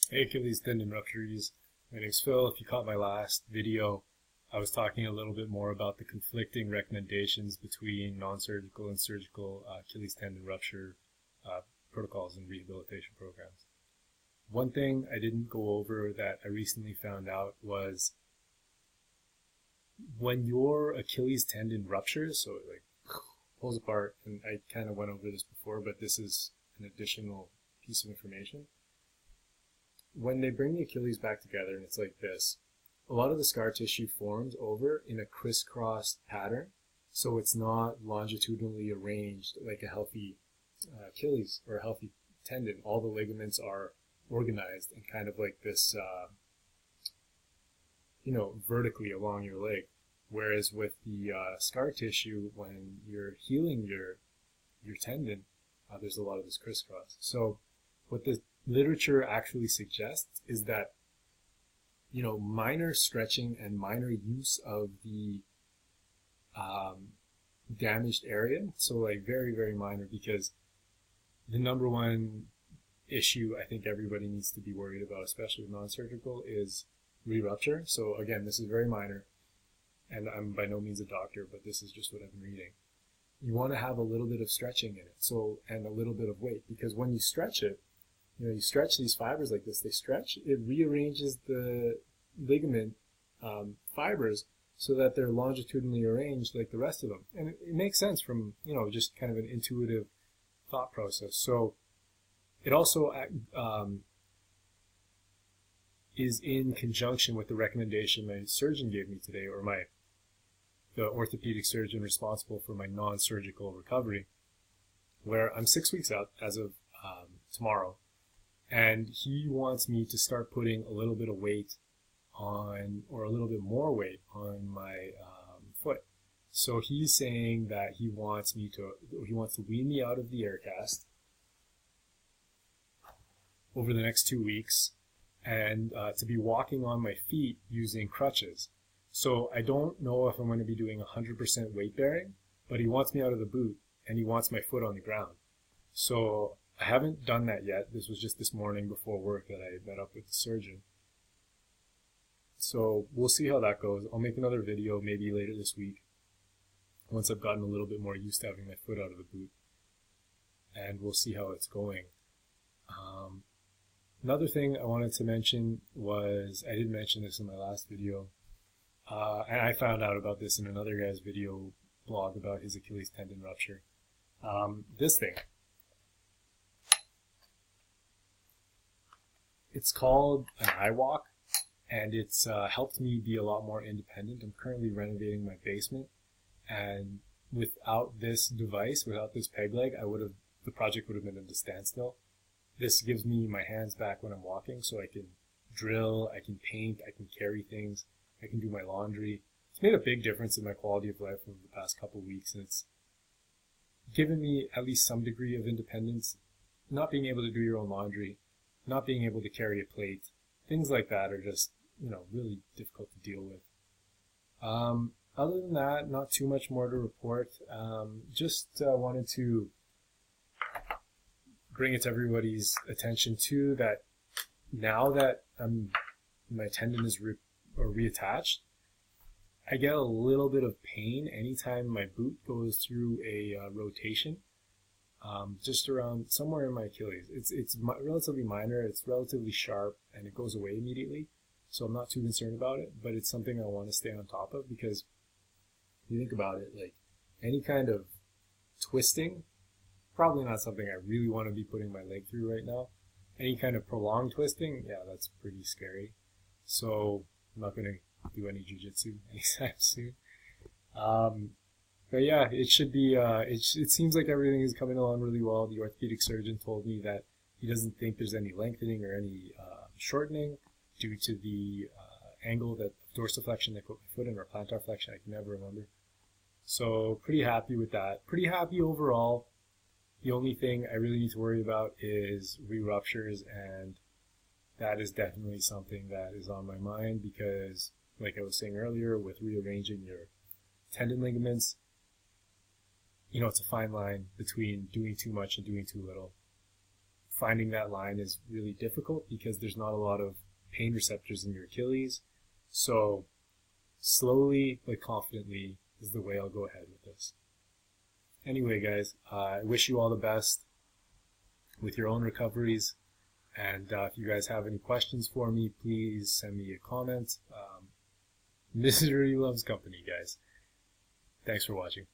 Hey Achilles tendon ruptures. My name's Phil. If you caught my last video, I was talking a little bit more about the conflicting recommendations between non-surgical and surgical Achilles tendon rupture protocols and rehabilitation programs. One thing I didn't go over that I recently found out was when your Achilles tendon ruptures, so it like pulls apart, and I kind of went over this before, but this is an additional piece of information. When they bring the Achilles back together and it's like this, a lot of the scar tissue forms over in a crisscross pattern, so it's not longitudinally arranged like a healthy Achilles or a healthy tendon. All the ligaments are organized and kind of like this, vertically along your leg. Whereas with the scar tissue, when you're healing your tendon, there's a lot of this crisscross. So what the literature actually suggests is that minor stretching and minor use of the damaged area, so like very, very minor, because the number one issue I think everybody needs to be worried about, especially with non-surgical, is re-rupture. So again, this is very minor, and I'm by no means a doctor, but this is just what I've been reading. You want to have a little bit of stretching in it, so, and a little bit of weight, because when you stretch it, you stretch these fibers like this, they stretch, it rearranges the ligament fibers so that they're longitudinally arranged like the rest of them. And it makes sense from, just kind of an intuitive thought process. So it also is in conjunction with the recommendation my surgeon gave me today, or the orthopedic surgeon responsible for my non-surgical recovery, where I'm 6 weeks out as of tomorrow. And he wants me to start putting a little bit of weight on, or a little bit more weight on my foot. So he's saying that he wants to wean me out of the air cast over the next 2 weeks, and to be walking on my feet using crutches. So I don't know if I'm going to be doing 100% weight bearing, but he wants me out of the boot and he wants my foot on the ground. So I haven't done that yet. This was just this morning before work that I met up with the surgeon. So we'll see how that goes. I'll make another video maybe later this week once I've gotten a little bit more used to having my foot out of the boot, and we'll see how it's going. Another thing I wanted to mention was, I did mention this in my last video, and I found out about this in another guy's video blog about his Achilles tendon rupture. This thing. It's called an iWalk, and it's helped me be a lot more independent. I'm currently renovating my basement, and without this device, without this peg leg, the project would have been at a standstill. This gives me my hands back when I'm walking, so I can drill, I can paint, I can carry things, I can do my laundry. It's made a big difference in my quality of life over the past couple of weeks, and it's given me at least some degree of independence. Not being able to do your own laundry, not being able to carry a plate, things like that are just, really difficult to deal with. Other than that, not too much more to report. Just wanted to bring it to everybody's attention too that now that my tendon is reattached, I get a little bit of pain anytime my boot goes through a rotation. Just around somewhere in my Achilles. It's relatively minor, it's relatively sharp, and it goes away immediately. So I'm not too concerned about it, but it's something I want to stay on top of, because if you think about it, like any kind of twisting, probably not something I really want to be putting my leg through right now. Any kind of prolonged twisting, yeah, that's pretty scary. So I'm not going to do any jiu-jitsu anytime soon. But yeah, it should be, it seems like everything is coming along really well. The orthopedic surgeon told me that he doesn't think there's any lengthening or any shortening due to the angle that dorsiflexion I put my foot in, or plantar flexion, I can never remember. So pretty happy with that. Pretty happy overall. The only thing I really need to worry about is re-ruptures, and that is definitely something that is on my mind, because like I was saying earlier, with rearranging your tendon ligaments, it's a fine line between doing too much and doing too little. finding that line is really difficult because there's not a lot of pain receptors in your Achilles. So slowly but confidently is the way I'll go ahead with this. Anyway, guys, I wish you all the best with your own recoveries. And if you guys have any questions for me, please send me a comment. Misery loves company, guys. Thanks for watching.